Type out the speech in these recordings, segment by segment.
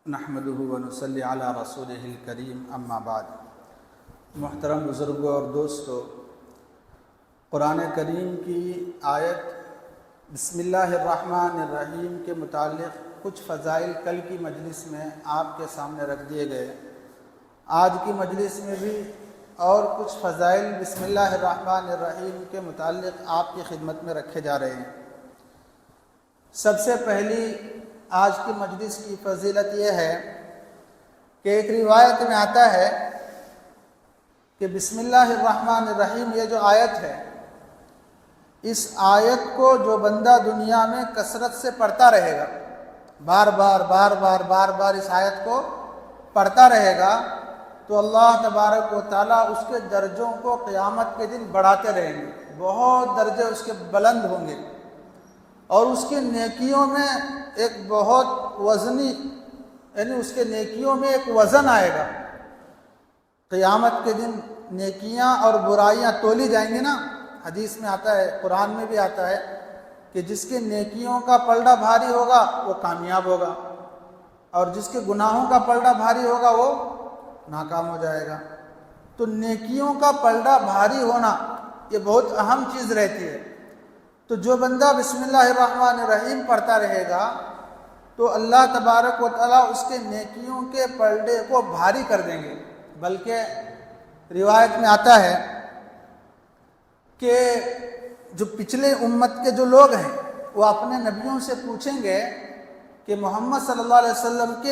نحمدہ ونصلی علی رسولہ الکریم اما بعد۔ محترم بزرگوں اور دوستو، قرآن کریم کی آیت بسم اللہ الرحمن الرحیم کے متعلق کچھ فضائل کل کی مجلس میں آپ کے سامنے رکھ دیے گئے۔ آج کی مجلس میں بھی اور کچھ فضائل بسم اللہ الرحمن الرحیم کے متعلق آپ کی خدمت میں رکھے جا رہے ہیں۔ سب سے پہلی آج کی مجلس کی فضیلت یہ ہے کہ ایک روایت میں آتا ہے کہ بسم اللہ الرحمن الرحیم یہ جو آیت ہے، اس آیت کو جو بندہ دنیا میں کثرت سے پڑھتا رہے گا، بار بار اس آیت کو پڑھتا رہے گا، تو اللہ تبارک و تعالیٰ اس کے درجوں کو قیامت کے دن بڑھاتے رہیں گے، بہت درجے اس کے بلند ہوں گے، اور اس کی نیکیوں میں ایک بہت وزنی، یعنی اس کے نیکیوں میں ایک وزن آئے گا۔ قیامت کے دن نیکیاں اور برائیاں تولی جائیں گی نا، حدیث میں آتا ہے، قرآن میں بھی آتا ہے کہ جس کے نیکیوں کا پلڑا بھاری ہوگا وہ کامیاب ہوگا، اور جس کے گناہوں کا پلڑا بھاری ہوگا وہ ناکام ہو جائے گا۔ تو نیکیوں کا پلڑا بھاری ہونا یہ بہت اہم چیز رہتی ہے۔ تو جو بندہ بسم اللہ الرحمن الرحیم پڑھتا رہے گا تو اللہ تبارک و تعالیٰ اس کے نیکیوں کے پلڑے کو بھاری کر دیں گے۔ بلکہ روایت میں آتا ہے کہ جو پچھلے امت کے جو لوگ ہیں وہ اپنے نبیوں سے پوچھیں گے کہ محمد صلی اللہ علیہ وسلم کے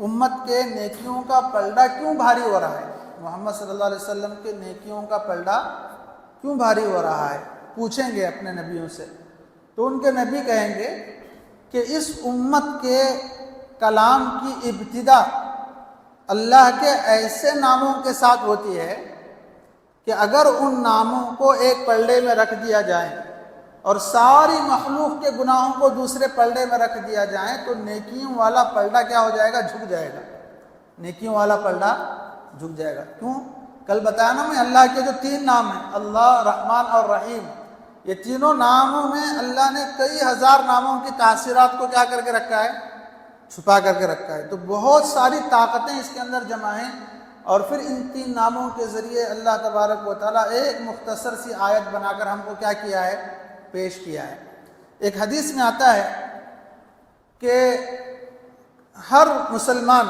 امت کے نیکیوں کا پلڑا کیوں بھاری ہو رہا ہے، محمد صلی اللہ علیہ وسلم کے نیکیوں کا پلڑا کیوں بھاری ہو رہا ہے، پوچھیں گے اپنے نبیوں سے۔ تو ان کے نبی کہیں گے کہ اس امت کے کلام کی ابتدا اللہ کے ایسے ناموں کے ساتھ ہوتی ہے کہ اگر ان ناموں کو ایک پلڑے میں رکھ دیا جائے اور ساری مخلوق کے گناہوں کو دوسرے پلڑے میں رکھ دیا جائے تو نیکیوں والا پلڑا کیا ہو جائے گا، جھک جائے گا، نیکیوں والا پلڑا جھک جائے گا۔ کیوں؟ کل بتایا نا میں، اللہ کے جو 3 نام ہیں، اللہ، رحمان اور رحیم، یہ تینوں ناموں میں اللہ نے کئی ہزار ناموں کی تاثیرات کو کیا کر کے رکھا ہے، چھپا کر کے رکھا ہے۔ تو بہت ساری طاقتیں اس کے اندر جمع ہیں، اور پھر ان 3 ناموں کے ذریعے اللہ تبارک و تعالیٰ ایک مختصر سی آیت بنا کر ہم کو کیا کیا ہے، پیش کیا ہے۔ ایک حدیث میں آتا ہے کہ ہر مسلمان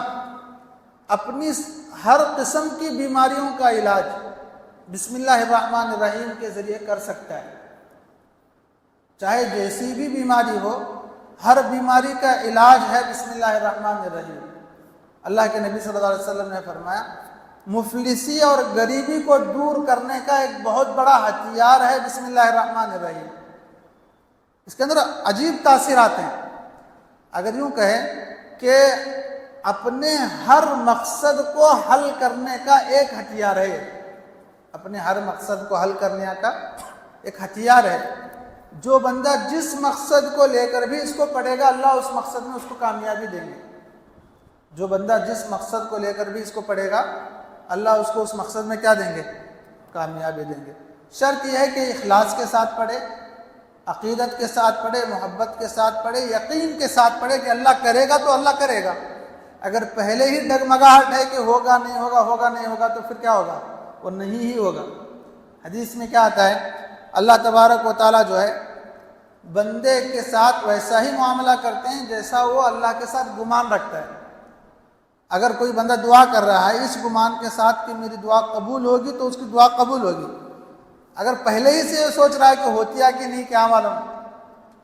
اپنی ہر قسم کی بیماریوں کا علاج بسم اللہ الرحمن الرحیم کے ذریعے کر سکتا ہے، چاہے جیسی بھی بیماری ہو، ہر بیماری کا علاج ہے بسم اللہ الرحمن الرحیم۔ اللہ کے نبی صلی اللہ علیہ وسلم نے فرمایا مفلسی اور غریبی کو دور کرنے کا ایک بہت بڑا ہتھیار ہے بسم اللہ الرحمن الرحیم۔ اس کے اندر عجیب تاثیرات ہیں۔ اگر یوں کہیں کہ اپنے ہر مقصد کو حل کرنے کا ایک ہتھیار ہے، اپنے ہر مقصد کو حل کرنے کا ایک ہتھیار ہے۔ جو بندہ جس مقصد کو لے کر بھی اس کو پڑھے گا، اللہ اس مقصد میں اس کو کامیابی دیں گے۔ جو بندہ جس مقصد کو لے کر بھی اس کو پڑھے گا، اللہ اس کو اس مقصد میں کیا دیں گے، کامیابی دیں گے۔ شرط یہ ہے کہ اخلاص کے ساتھ پڑھے، عقیدت کے ساتھ پڑھے، محبت کے ساتھ پڑھے، یقین کے ساتھ پڑھے کہ اللہ کرے گا تو اللہ کرے گا۔ اگر پہلے ہی ڈگمگاہٹ ہے کہ ہوگا نہیں ہوگا، ہوگا نہیں ہوگا، تو پھر کیا ہوگا، وہ نہیں ہی ہوگا۔ حدیث میں کیا آتا ہے، اللہ تبارک و تعالیٰ جو ہے بندے کے ساتھ ویسا ہی معاملہ کرتے ہیں جیسا وہ اللہ کے ساتھ گمان رکھتا ہے۔ اگر کوئی بندہ دعا کر رہا ہے اس گمان کے ساتھ کہ میری دعا قبول ہوگی تو اس کی دعا قبول ہوگی۔ اگر پہلے ہی سے یہ سوچ رہا ہے کہ ہوتی ہے کہ نہیں کیا معلوم،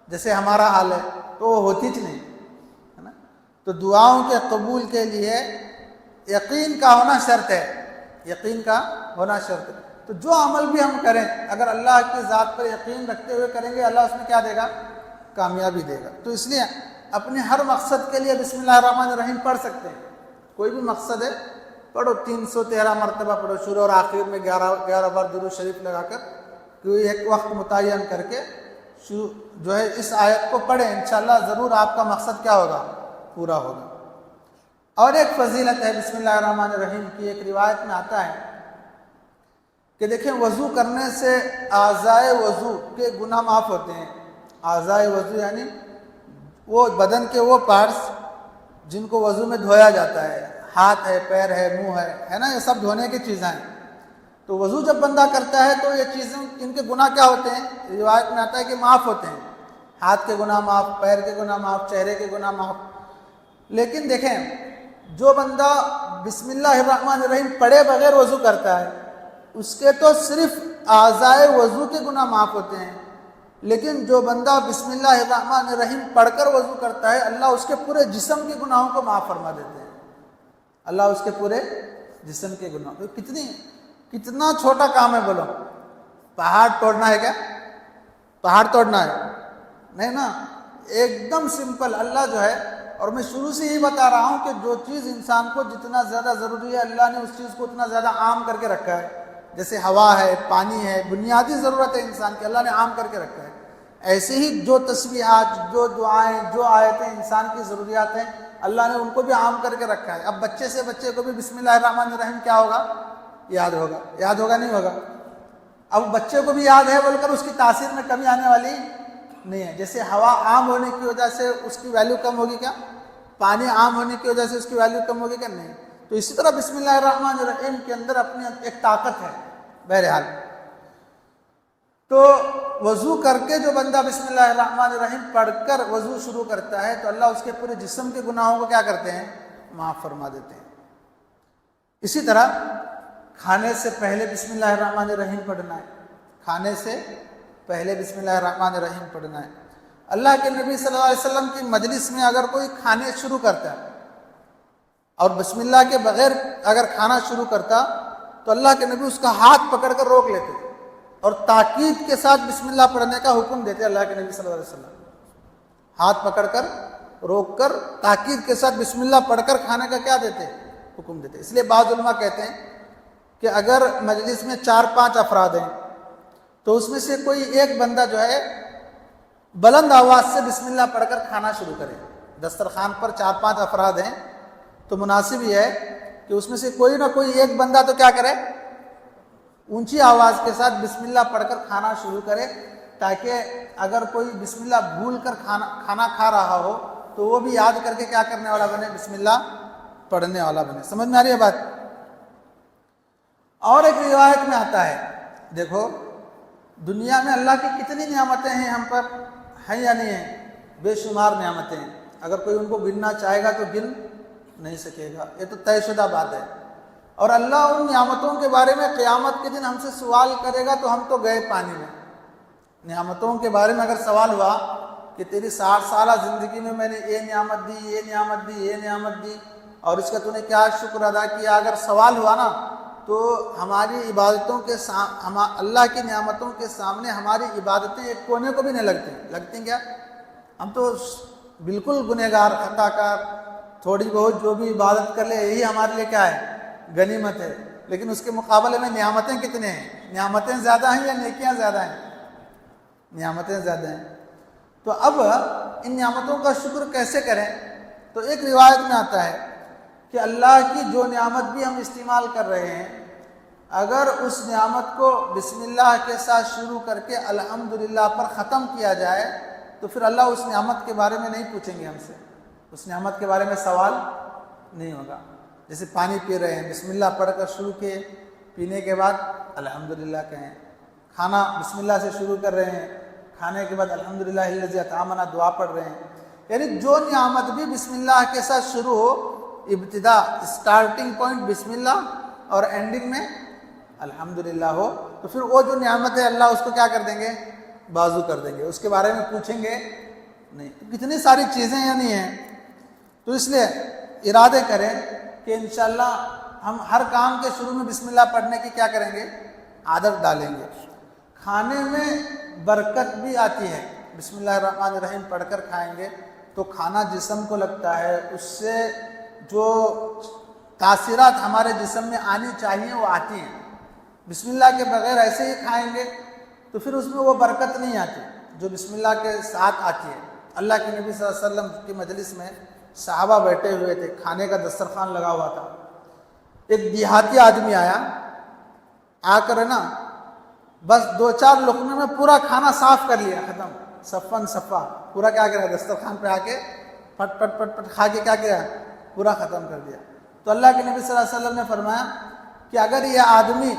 جیسے ہمارا حال ہے، تو وہ ہوتی ہی نہیں ہے نا۔ تو دعاؤں کے قبول کے لیے یقین کا ہونا شرط ہے، یقین کا ہونا شرط ہے۔ تو جو عمل بھی ہم کریں اگر اللہ کی ذات پر یقین رکھتے ہوئے کریں گے، اللہ اس میں کیا دے گا، کامیابی دے گا۔ تو اس لیے اپنے ہر مقصد کے لیے بسم اللہ الرحمن الرحیم پڑھ سکتے ہیں۔ کوئی بھی مقصد ہے پڑھو، 313 مرتبہ پڑھو، شروع اور آخر میں 11 بار درود شریف لگا کر، کوئی ایک وقت متعین کر کے جو ہے اس آیت کو پڑھیں، انشاءاللہ ضرور آپ کا مقصد کیا ہوگا، پورا ہوگا۔ اور ایک فضیلت ہے بسم اللہ الرحمن الرحیم کی، ایک روایت میں آتا ہے کہ دیکھیں وضو کرنے سے اعضائے وضو کے گناہ معاف ہوتے ہیں۔ اعضائے وضو یعنی وہ بدن کے وہ پارٹس جن کو وضو میں دھویا جاتا ہے، ہاتھ ہے، پیر ہے، منہ ہے نا، یہ سب دھونے کی چیزیں ہیں۔ تو وضو جب بندہ کرتا ہے تو یہ چیزیں، ان کے گناہ کیا ہوتے ہیں؟ روایت میں آتا ہے کہ معاف ہوتے ہیں، ہاتھ کے گناہ معاف، پیر کے گناہ معاف، چہرے کے گناہ معاف۔ لیکن دیکھیں، جو بندہ بسم اللہ الرحمن الرحیم پڑھے بغیر وضو کرتا ہے، اس کے تو صرف اعضائے وضو کے گناہ معاف ہوتے ہیں، لیکن جو بندہ بسم اللہ الرحمن الرحیم پڑھ کر وضو کرتا ہے، اللہ اس کے پورے جسم کے گناہوں کو معاف فرما دیتے ہیں۔ اللہ اس کے پورے جسم کے گناہ، کتنا چھوٹا کام ہے، بولو، پہاڑ توڑنا ہے کیا؟ پہاڑ توڑنا ہے نہیں نا، ایک دم سمپل۔ اللہ جو ہے، اور میں شروع سے ہی بتا رہا ہوں کہ جو چیز انسان کو جتنا زیادہ ضروری ہے، اللہ نے اس چیز کو اتنا زیادہ عام کر کے رکھا ہے۔ جیسے ہوا ہے، پانی ہے، بنیادی ضرورت ہے انسان کی، اللہ نے عام کر کے رکھا ہے۔ ایسے ہی جو تسبیحات، جو دعائیں، جو آیتیں انسان کی ضروریات ہیں، اللہ نے ان کو بھی عام کر کے رکھا ہے۔ اب بچے سے بچے کو بھی بسم اللہ الرحمن الرحیم کیا ہوگا؟ یاد ہوگا، یاد ہوگا نہیں ہوگا؟ اب بچے کو بھی یاد ہے بول کر اس کی تاثیر میں کمی آنے والی نہیں ہے۔ جیسے ہوا عام ہونے کی وجہ سے اس کی ویلیو کم ہوگی کیا؟ پانی عام ہونے کی وجہ سے اس کی ویلیو کم ہوگی کیا؟ نہیں۔ تو اسی طرح بسم اللہ الرحمن الرحیم کے اندر اپنی ایک طاقت ہے۔ بہرحال، تو وضو کر کے جو بندہ بسم اللہ الرحمن الرحیم پڑھ کر وضو شروع کرتا ہے تو اللہ اس کے پورے جسم کے گناہوں کو کیا کرتے ہیں؟ معاف فرما دیتے ہیں۔ اسی طرح کھانے سے پہلے بسم اللہ الرحمن الرحیم پڑھنا ہے، کھانے سے پہلے بسم اللہ الرحمن الرحیم پڑھنا ہے۔ اللہ کے نبی صلی اللہ علیہ وسلم کی مجلس میں اگر کوئی کھانے شروع کرتا ہے اور بسم اللہ کے بغیر اگر کھانا شروع کرتا تو اللہ کے نبی اس کا ہاتھ پکڑ کر روک لیتے اور تاکید کے ساتھ بسم اللہ پڑھنے کا حکم دیتے۔ اللہ کے نبی صلی اللہ علیہ وسلم ہاتھ پکڑ کر، روک کر، تاکید کے ساتھ بسم اللہ پڑھ کر کھانے کا کیا دیتے؟ حکم دیتے۔ اس لیے بعض علماء کہتے ہیں کہ اگر مجلس میں 4-5 افراد ہیں تو اس میں سے کوئی ایک بندہ جو ہے بلند آواز سے بسم اللہ پڑھ کر کھانا شروع کرے۔ دسترخوان پر 4-5 افراد ہیں تو مناسب یہ ہے کہ اس میں سے کوئی نہ کوئی ایک بندہ تو کیا کرے؟ اونچی آواز کے ساتھ بسم اللہ پڑھ کر کھانا شروع کرے، تاکہ اگر کوئی بسم اللہ بھول کر کھانا کھا رہا ہو تو وہ بھی یاد کر کے کیا کرنے والا بنے؟ بسم اللہ پڑھنے والا بنے۔ سمجھ میں آ رہی ہے بات؟ اور ایک روایت میں آتا ہے، دیکھو دنیا میں اللہ کی کتنی نعمتیں ہیں ہم پر، ہیں یا نہیں ہیں؟ بے شمار نعمتیں ہیں، اگر کوئی ان کو گننا چاہے گا تو گن نہیں سکے گا، یہ تو طے شدہ بات ہے۔ اور اللہ ان نعمتوں کے بارے میں قیامت کے دن ہم سے سوال کرے گا تو ہم تو گئے پانی میں۔ نعمتوں کے بارے میں اگر سوال ہوا کہ تیری 60 سالہ زندگی میں میں نے یہ نعمت دی، یہ نعمت دی، یہ نعمت دی، اور اس کا تو نے کیا شکر ادا کیا، اگر سوال ہوا نا تو ہماری عبادتوں کے اللہ کی نعمتوں کے سامنے ہماری عبادتیں ایک کونے کو بھی نہیں لگتی کیا؟ ہم تو بالکل گنہگار، خطا کار، تھوڑی بہت جو بھی عبادت کر لے یہی ہمارے لیے کیا ہے؟ غنیمت ہے۔ لیکن اس کے مقابلے میں نعمتیں کتنے ہیں؟ نعمتیں زیادہ ہیں یا نیکیاں زیادہ ہیں؟ نعمتیں زیادہ ہیں۔ تو اب ان نعمتوں کا شکر کیسے کریں؟ تو ایک روایت میں آتا ہے کہ اللہ کی جو نعمت بھی ہم استعمال کر رہے ہیں، اگر اس نعمت کو بسم اللہ کے ساتھ شروع کر کے الحمدللہ پر ختم کیا جائے تو پھر اللہ اس نعمت کے بارے میں نہیں پوچھیں گے ہم سے، اس نعمت کے بارے میں سوال نہیں ہوگا۔ جیسے پانی پی رہے ہیں، بسم اللہ پڑھ کر شروع کیے، پینے کے بعد الحمدللہ کہیں۔ کھانا بسم اللہ سے شروع کر رہے ہیں، کھانے کے بعد الحمدللہ الذی اطعمنا دعا پڑھ رہے ہیں۔ یعنی جو نعمت بھی بسم اللہ کے ساتھ شروع ہو، ابتدا اسٹارٹنگ پوائنٹ بسم اللہ اور اینڈنگ میں الحمدللہ ہو، تو پھر وہ جو نعمت ہے اللہ اس کو کیا کر دیں گے؟ بازو کر دیں گے، اس کے بارے میں پوچھیں گے نہیں۔ کتنی ساری چیزیں یعنی ہیں، تو اس لیے ارادے کریں کہ انشاءاللہ ہم ہر کام کے شروع میں بسم اللہ پڑھنے کی کیا کریں گے؟ عادت ڈالیں گے۔ کھانے میں برکت بھی آتی ہے، بسم اللہ الرحمن الرحیم پڑھ کر کھائیں گے تو کھانا جسم کو لگتا ہے، اس سے جو تاثیرات ہمارے جسم میں آنی چاہیے وہ آتی ہیں۔ بسم اللہ کے بغیر ایسے ہی کھائیں گے تو پھر اس میں وہ برکت نہیں آتی جو بسم اللہ کے ساتھ آتی ہے۔ اللہ کے نبی صلی اللہ علیہ وسلم کی مجلس میں صحابہ بیٹھے ہوئے تھے، کھانے کا دسترخوان لگا ہوا تھا۔ ایک دیہاتی آدمی آیا، آ کر ہے نا بس 2-4 لقمے میں پورا کھانا صاف کر لیا، ختم، صفاً صفا، پورا کیا کرا دسترخوان پہ آ کے پٹ پٹ پٹ پٹ کھا کے کیا کیا پورا ختم کر دیا۔ تو اللہ کے نبی صلی اللہ علیہ وسلم نے فرمایا کہ اگر یہ آدمی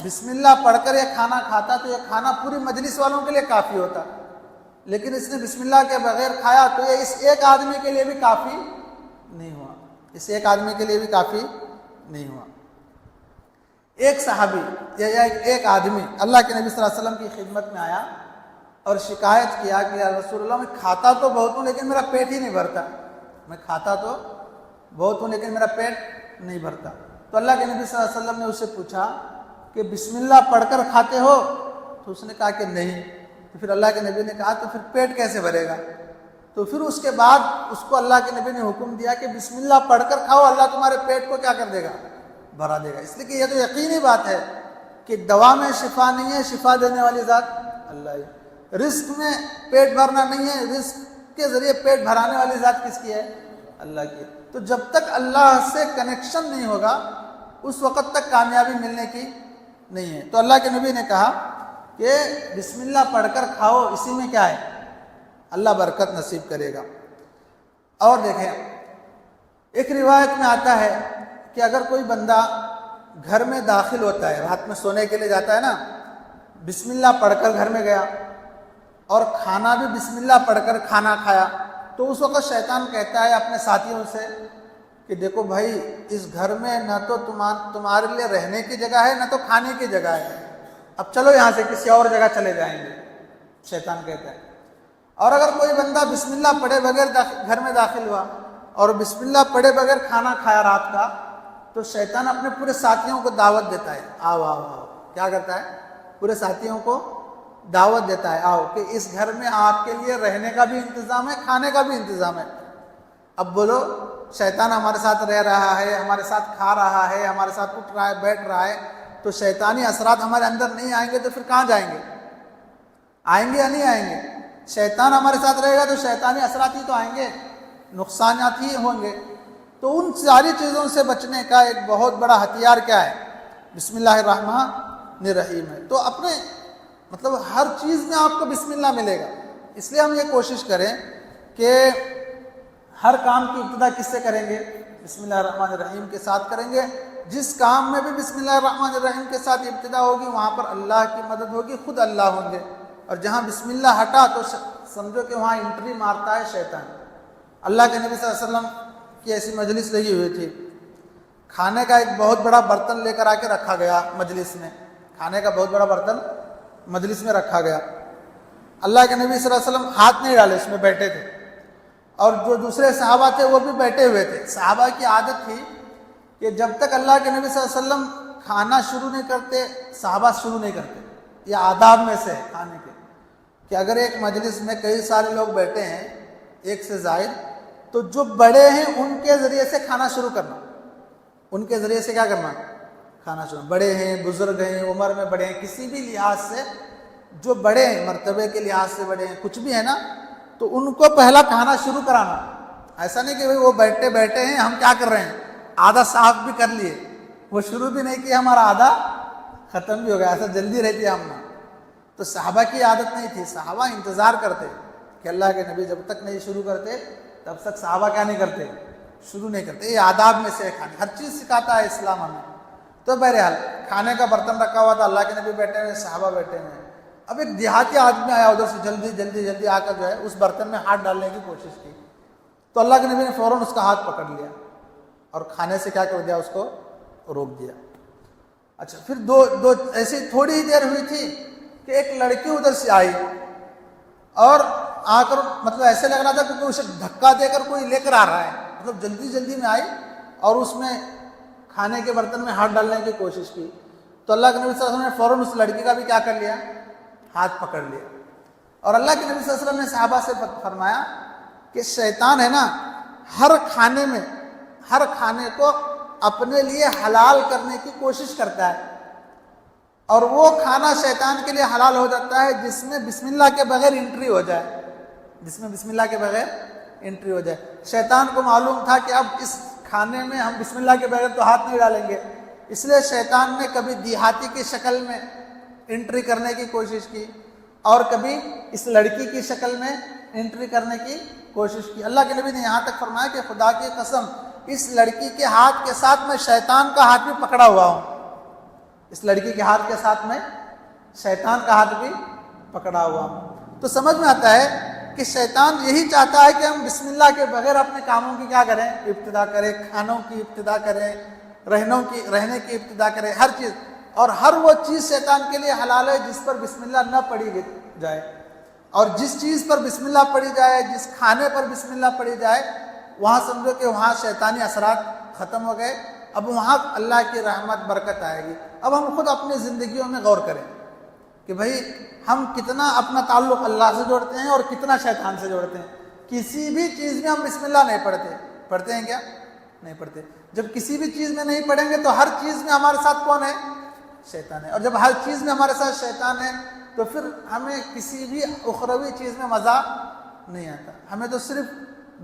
بسم اللہ پڑھ کر یہ کھانا کھاتا تو یہ کھانا پوری مجلس والوں کے لیے کافی ہوتا، لیکن اس نے بسم اللہ کے بغیر کھایا تو یہ اس ایک آدمی کے لیے بھی کافی نہیں ہوا، اس ایک آدمی کے لیے بھی کافی نہیں ہوا۔ ایک صحابی یا ایک آدمی اللہ کے نبی صلی اللہ علیہ وسلم کی خدمت میں آیا اور شکایت کیا کہ یا رسول اللہ میں کھاتا تو بہت ہوں لیکن میرا پیٹ ہی نہیں بھرتا، میں کھاتا تو بہت ہوں لیکن میرا پیٹ نہیں بھرتا۔ تو اللہ کے نبی صلی اللہ علیہ وسلم نے اس سے پوچھا کہ بسم اللہ پڑھ کر کھاتے ہو؟ تو اس نے کہا کہ نہیں۔ تو پھر اللہ کے نبی نے کہا تو پھر پیٹ کیسے بھرے گا؟ تو پھر اس کے بعد اس کو اللہ کے نبی نے حکم دیا کہ بسم اللہ پڑھ کر کھاؤ، اللہ تمہارے پیٹ کو کیا کر دے گا؟ بھرا دے گا۔ اس لیے کہ یہ تو یقینی بات ہے کہ دوا میں شفا نہیں ہے، شفا دینے والی ذات اللہ ہے۔ رزق میں پیٹ بھرنا نہیں ہے، رزق کے ذریعے پیٹ بھرانے والی ذات کس کی ہے؟ اللہ کی ہے۔ تو جب تک اللہ سے کنیکشن نہیں ہوگا اس وقت تک کامیابی ملنے کی نہیں ہے۔ تو اللہ کے نبی نے کہا کہ بسم اللہ پڑھ کر کھاؤ، اسی میں کیا ہے؟ اللہ برکت نصیب کرے گا۔ اور دیکھیں ایک روایت میں آتا ہے کہ اگر کوئی بندہ گھر میں داخل ہوتا ہے، رات میں سونے کے لیے جاتا ہے نا، بسم اللہ پڑھ کر گھر میں گیا اور کھانا بھی بسم اللہ پڑھ کر کھانا کھایا، تو اس وقت شیطان کہتا ہے اپنے ساتھیوں سے کہ دیکھو بھائی اس گھر میں نہ تو تمہارے لیے رہنے کی جگہ ہے نہ تو کھانے کی جگہ ہے، اب چلو یہاں سے کسی اور جگہ چلے جائیں گے، شیطان کہتا ہے۔ اور اگر کوئی بندہ بسم اللہ پڑھے بغیر گھر میں داخل ہوا اور بسم اللہ پڑھے بغیر کھانا کھایا رات کا، تو شیطان اپنے پورے ساتھیوں کو دعوت دیتا ہے، آؤ آؤ آؤ، کیا کرتا ہے؟ پورے ساتھیوں کو دعوت دیتا ہے، آؤ کہ اس گھر میں آپ کے لیے رہنے کا بھی انتظام ہے، کھانے کا بھی انتظام ہے۔ اب بولو شیطان ہمارے ساتھ رہ رہا ہے، ہمارے ساتھ کھا رہا ہے، ہمارے ساتھ اٹھ رہا ہے، بیٹھ رہا ہے، تو شیطانی اثرات ہمارے اندر نہیں آئیں گے تو پھر کہاں جائیں گے؟ آئیں گے یا نہیں آئیں گے؟ شیطان ہمارے ساتھ رہے گا تو شیطانی اثرات ہی تو آئیں گے، نقصانات ہی ہوں گے۔ تو ان ساری چیزوں سے بچنے کا ایک بہت بڑا ہتھیار کیا ہے؟ بسم اللہ الرحمن الرحیم ہے۔ تو اپنے مطلب ہر چیز میں آپ کو بسم اللہ ملے گا، اس لیے ہم یہ کوشش کریں کہ ہر کام کی ابتدا کس سے کریں گے؟ بسم اللہ الرحمن الرحیم کے ساتھ کریں گے۔ جس کام میں بھی بسم اللہ الرحمن الرحیم کے ساتھ ابتدا ہوگی وہاں پر اللہ کی مدد ہوگی، خود اللہ ہوں گے، اور جہاں بسم اللہ ہٹا تو سمجھو کہ وہاں انٹری مارتا ہے شیطان۔ اللہ کے نبی صلی اللہ علیہ وسلم کی ایسی مجلس لگی ہوئی تھی، کھانے کا ایک بہت بڑا برتن لے کر آ کے رکھا گیا مجلس میں، کھانے کا بہت بڑا برتن مجلس میں رکھا گیا۔ اللہ کے نبی صلی اللہ علیہ وسلم ہاتھ نہیں ڈالے، اس میں بیٹھے تھے، اور جو دوسرے صحابہ تھے وہ بھی بیٹھے ہوئے تھے۔ صحابہ کی عادت تھی کہ جب تک اللہ کے نبی صلی اللہ علیہ وسلم کھانا شروع نہیں کرتے صحابہ شروع نہیں کرتے۔ یہ آداب میں سے کھانے کے کہ اگر ایک مجلس میں کئی سارے لوگ بیٹھے ہیں ایک سے زائد، تو جو بڑے ہیں ان کے ذریعے سے کھانا شروع کرنا، ان کے ذریعے سے کیا کرنا؟ کھانا شروع۔ بڑے ہیں، بزرگ ہیں، عمر میں بڑے ہیں، کسی بھی لحاظ سے جو بڑے ہیں، مرتبے کے لحاظ سے بڑے ہیں، کچھ بھی ہے نا، تو ان کو پہلا کھانا شروع کرانا۔ ایسا نہیں کہ وہ بیٹھے ہیں، ہم کیا کر رہے ہیں؟ آدھا صاف بھی کر لیے، وہ شروع بھی نہیں کیا، ہمارا آدھا ختم بھی ہو گیا، ایسا جلدی رہتی ہے ہم نے۔ تو صحابہ کی عادت نہیں تھی، صحابہ انتظار کرتے کہ اللہ کے نبی جب تک نہیں شروع کرتے تب تک صحابہ کیا نہیں کرتے؟ شروع نہیں کرتے۔ یہ آداب میں سے کھانے، ہر چیز سکھاتا ہے اسلام ہمیں۔ تو بہرحال کھانے کا برتن رکھا ہوا تھا، اللہ کے نبی بیٹھے ہوئے، صحابہ بیٹھے ہوئے۔ اب ایک دیہاتی آدمی آیا ادھر سے، جلدی آ کر جو ہے اس برتن میں ہاتھ ڈالنے کی کوشش کی، تو اللہ کے نبی نے فوراً اس کا ہاتھ پکڑ لیا اور کھانے سے کیا کر دیا؟ اس کو روک دیا۔ اچھا، پھر دو ایسی تھوڑی ہی دیر ہوئی تھی کہ ایک لڑکی ادھر سے آئی اور آ کر مطلب ایسے لگ رہا تھا کہ اسے دھکا دے کر کوئی لے کر آ رہا ہے، مطلب جلدی میں آئی اور اس میں کھانے کے برتن میں ہاتھ ڈالنے کی کوشش کی۔ تو اللہ کے نبی صلی اللہ علیہ وسلم نے فوراً اس لڑکی کا بھی کیا کر لیا؟ ہاتھ پکڑ لیا۔ اور اللہ کے نبی صلی اللہ علیہ وسلم نے صحابہ سے فرمایا کہ شیطان ہے نا، ہر کھانے کو اپنے لیے حلال کرنے کی کوشش کرتا ہے، اور وہ کھانا شیطان کے لیے حلال ہو جاتا ہے جس میں بسم اللہ کے بغیر انٹری ہو جائے، جس میں بسم اللہ کے بغیر انٹری ہو جائے۔ شیطان کو معلوم تھا کہ اب اس کھانے میں ہم بسم اللہ کے بغیر تو ہاتھ نہیں ڈالیں گے، اس لیے شیطان نے کبھی دیہاتی کی شکل میں انٹری کرنے کی کوشش کی اور کبھی اس لڑکی کی شکل میں انٹری کرنے کی کوشش کی۔ اللہ کے نبی نے یہاں تک فرمایا کہ خدا کی قسم اس لڑکی کے ہاتھ کے ساتھ میں شیطان کا ہاتھ بھی پکڑا ہوا ہوں، اس لڑکی کے ہاتھ کے ساتھ میں شیطان کا ہاتھ بھی پکڑا ہوا ہوں۔ تو سمجھ میں آتا ہے کہ شیطان یہی چاہتا ہے کہ ہم بسم اللہ کے بغیر اپنے کاموں کی کیا کریں، ابتدا کریں، کھانوں کی ابتدا کریں، رہنے کی ابتدا کریں، ہر چیز، اور ہر وہ چیز شیطان کے لیے حلال ہے جس پر بسم اللہ نہ پڑھی جائے، اور جس چیز پر بسم اللہ پڑھی جائے، جس کھانے پر بسم اللہ پڑھی جائے، وہاں سمجھو کہ وہاں شیطانی اثرات ختم ہو گئے، اب وہاں اللہ کی رحمت برکت آئے گی۔ اب ہم خود اپنی زندگیوں میں غور کریں کہ بھئی ہم کتنا اپنا تعلق اللہ سے جوڑتے ہیں اور کتنا شیطان سے جوڑتے ہیں۔ کسی بھی چیز میں ہم بسم اللہ نہیں پڑھتے ہیں کیا؟ نہیں پڑھتے۔ جب کسی بھی چیز میں نہیں پڑھیں گے تو ہر چیز میں ہمارے ساتھ کون ہے؟ شیطان ہے، اور جب ہر چیز میں ہمارے ساتھ شیطان ہے تو پھر ہمیں کسی بھی اخروی چیز میں مزہ نہیں آتا، ہمیں تو صرف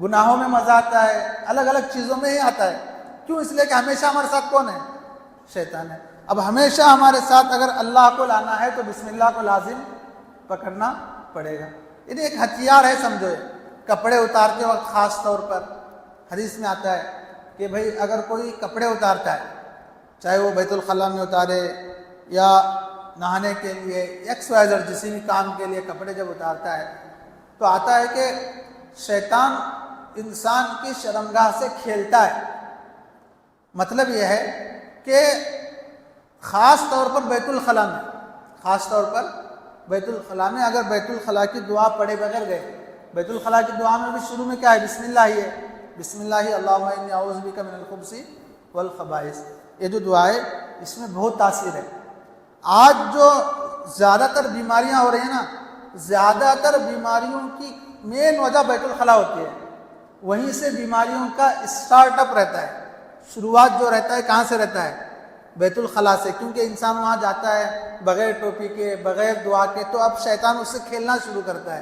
گناہوں میں مزہ آتا ہے، الگ الگ چیزوں میں ہی آتا ہے۔ کیوں؟ اس لیے کہ ہمیشہ ہمارے ساتھ کون ہے؟ شیطان ہے۔ اب ہمیشہ ہمارے ساتھ اگر اللہ کو لانا ہے تو بسم اللہ کو لازم پکڑنا پڑے گا۔ یہ ایک ہتھیار ہے سمجھو، کپڑے اتارتے وقت خاص طور پر حدیث میں آتا ہے کہ بھئی اگر کوئی کپڑے اتارتا ہے، چاہے وہ بیت الخلاء میں اتارے یا نہانے کے لیے XYZ جسی بھی کام کے لیے کپڑے جب اتارتا ہے تو آتا ہے کہ شیطان انسان کی شرمگاہ سے کھیلتا ہے۔ مطلب یہ ہے کہ خاص طور پر بیت الخلاء میں اگر بیت الخلاء کی دعا پڑھے بغیر گئے، بیت الخلاء کی دعا میں بھی شروع میں کیا ہے؟ بسم اللہ ہی ہے، بسم اللہ اللہم انی اعوذ بک من الخبث والخبائث۔ یہ جو دعا ہے اس میں بہت تاثیر ہے۔ آج جو زیادہ تر بیماریاں ہو رہی ہیں نا، زیادہ تر بیماریوں کی مین وجہ بیت الخلاء ہوتی ہے، وہیں سے بیماریوں کا اسٹارٹ اپ رہتا ہے، شروعات جو رہتا ہے کہاں سے رہتا ہے؟ بیت الخلاء سے، کیونکہ انسان وہاں جاتا ہے بغیر ٹوپی کے، بغیر دعا کے، تو اب شیطان اس سے کھیلنا شروع کرتا ہے۔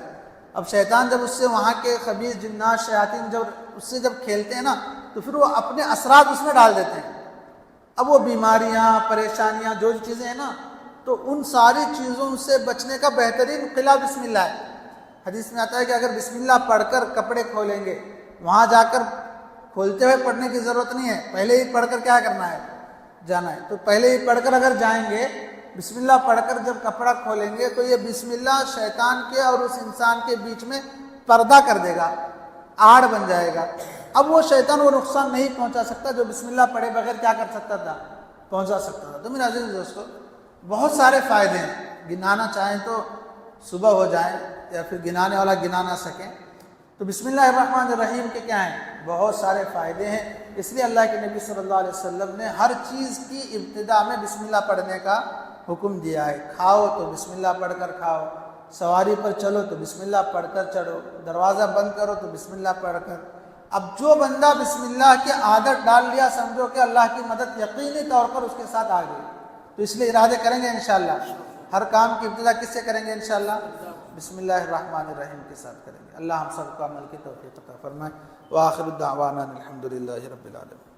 اب شیطان جب اس سے وہاں کے خبیث جنات شیاطین جب اس سے کھیلتے ہیں نا تو پھر وہ اپنے اثرات اس میں ڈال دیتے ہیں۔ اب وہ بیماریاں، پریشانیاں، جو چیزیں ہیں نا، تو ان ساری چیزوں سے بچنے کا بہترین قلعہ بسم اللہ ہے۔ حدیث میں آتا ہے کہ اگر بسم اللہ پڑھ کر کپڑے کھولیں گے، وہاں جا کر کھولتے ہوئے پڑھنے کی ضرورت نہیں ہے، پہلے ہی پڑھ کر کیا کرنا ہے؟ جانا ہے۔ تو پہلے ہی پڑھ کر اگر جائیں گے، بسم اللہ پڑھ کر جب کپڑا کھولیں گے تو یہ بسم اللہ شیطان کے اور اس انسان کے بیچ میں پردہ کر دے گا، آڑ بن جائے گا۔ اب وہ شیطان وہ نقصان نہیں پہنچا سکتا جو بسم اللہ پڑھے بغیر کیا کر سکتا تھا؟ پہنچا سکتا تھا۔ تو میرے عزیز دوستو، بہت سارے فائدے ہیں، گنانا چاہیں تو صبح ہو جائیں یا پھر گنانے والا گنا نہ سکیں۔ تو بسم اللہ الرحمن الرحیم کے کیا ہیں؟ بہت سارے فائدے ہیں۔ اس لیے اللہ کے نبی صلی اللہ علیہ وسلم نے ہر چیز کی ابتدا میں بسم اللہ پڑھنے کا حکم دیا ہے۔ کھاؤ تو بسم اللہ پڑھ کر کھاؤ، سواری پر چلو تو بسم اللہ پڑھ کر چڑھو، دروازہ بند کرو تو بسم اللہ پڑھ کر۔ اب جو بندہ بسم اللہ کی عادت ڈال لیا، سمجھو کہ اللہ کی مدد یقینی طور پر اس کے ساتھ آ گئی۔ تو اس لیے ارادے کریں گے انشاءاللہ، ہر کام کی ابتدا کس سے کریں گے؟ انشاءاللہ بسم اللہ الرحمن الرحیم کے ساتھ کریں گے۔ اللہ ہم سب کو عمل کی توفیق عطا فرمائے۔ وآخر الدعوانا الحمدللہ رب العالمین۔